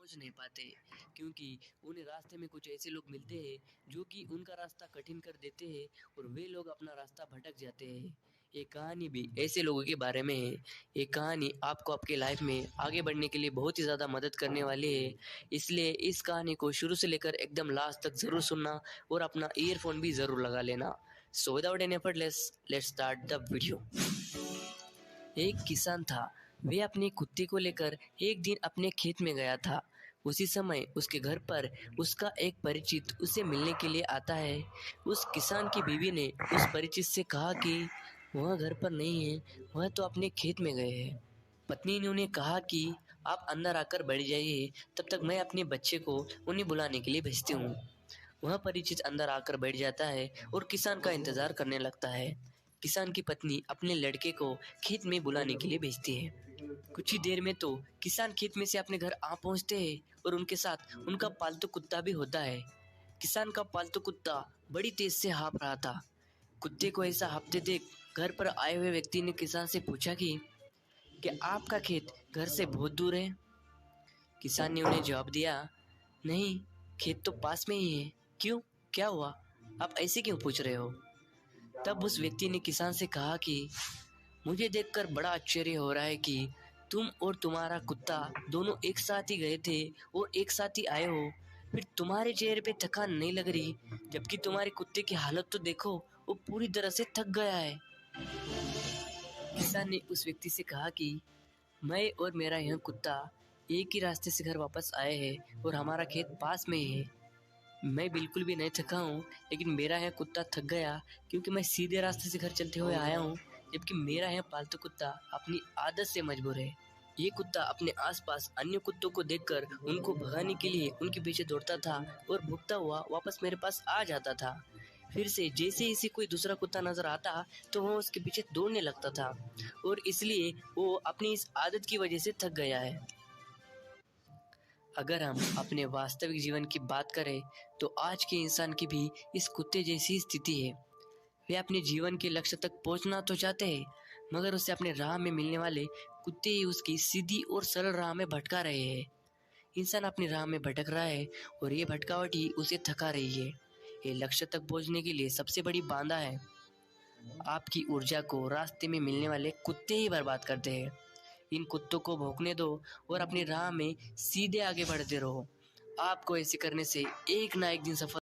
पहुंच नहीं पाते, क्योंकि उन्हें रास्ते में कुछ ऐसे लोग मिलते हैं जो कि उनका रास्ता कठिन कर देते हैं और वे लोग अपना रास्ता भटक जाते हैं। ये कहानी भी ऐसे लोगों के बारे में है। ये कहानी आपको आपके लाइफ में आगे बढ़ने के लिए बहुत ही ज़्यादा मदद करने वाली है। इसलिए इस कहानी को शुरू से लेकर एकदम लास्ट तक ज़रूर सुनना और अपना ईयरफोन भी ज़रूर लगा लेना। So without any effort let's start the video. एक किसान था। वह अपने कुत्ते को लेकर एक दिन अपने खेत में गया था। उसी समय उसके घर पर उसका एक परिचित उसे मिलने के लिए आता है। उस किसान की बीवी ने उस परिचित से कहा कि वह घर पर नहीं है, वह तो अपने खेत में गए हैं। पत्नी ने उन्हें कहा कि आप अंदर आकर बैठ जाइए, तब तक मैं अपने बच्चे को उन्हें बुलाने के लिए भेजती हूँ। वह परिचित अंदर आकर बैठ जाता है और किसान का इंतजार करने लगता है। किसान की पत्नी अपने लड़के को खेत में बुलाने के लिए भेजती है। कुछ ही देर में तो किसान खेत में से अपने घर आ पहुंचते हैं और उनके साथ उनका पालतू कुत्ता भी होता है। किसान का पालतू कुत्ता बड़ी तेज से हाँफ रहा था। कुत्ते को ऐसा हाँफते देख घर पर आए हुए व्यक्ति ने किसान से पूछा कि क्या आपका खेत घर से बहुत दूर है? किसान ने उन्हें जवाब दिया, नहीं, खेत तो पास में ही है। क्यों, क्या हुआ? आप ऐसे क्यों पूछ रहे हो? तब उस व्यक्ति ने किसान से कहा कि मुझे देखकर बड़ा आश्चर्य हो रहा है कि तुम और तुम्हारा कुत्ता दोनों एक साथ ही गए थे और एक साथ ही आए हो। फिर तुम्हारे चेहरे पे थकान नहीं लग रही, जबकि तुम्हारे कुत्ते की हालत तो देखो, वो पूरी तरह से थक गया है। किसान ने उस व्यक्ति से कहा कि मैं और मेरा यह कुत्ता एक ही रास्ते से घर वापस आए हैं और हमारा खेत पास में ही है। मैं बिल्कुल भी नहीं थका हूँ, लेकिन मेरा यह कुत्ता थक गया क्योंकि मैं सीधे रास्ते से घर चलते हुए आया हूँ, जबकि मेरा यह पालतू कुत्ता अपनी आदत से मजबूर है। ये कुत्ता अपने आसपास अन्य कुत्तों को देखकर उनको भगाने के लिए उनके पीछे दौड़ता था और भूखता हुआ वापस मेरे पास आ जाता था। फिर से जैसे ही कोई दूसरा कुत्ता नजर आता तो वह उसके पीछे दौड़ने लगता था और इसलिए वो अपनी इस आदत की वजह से थक गया है। अगर हम अपने वास्तविक जीवन की बात करें तो आज के इंसान की भी इस कुत्ते जैसी स्थिति है। वे अपने जीवन के लक्ष्य तक पहुंचना तो चाहते हैं, मगर उसे अपने राह में मिलने वाले कुत्ते ही उसकी सीधी और सरल राह में भटका रहे हैं। इंसान अपनी राह में भटक रहा है और ये भटकावट ही उसे थका रही है। ये लक्ष्य तक पहुंचने के लिए सबसे बड़ी बाधा है। आपकी ऊर्जा को रास्ते में मिलने वाले कुत्ते ही बर्बाद करते हैं। इन कुत्तों को भौंकने दो और अपनी राह में सीधे आगे बढ़ते रहो। आपको ऐसे करने से एक ना एक दिन सफल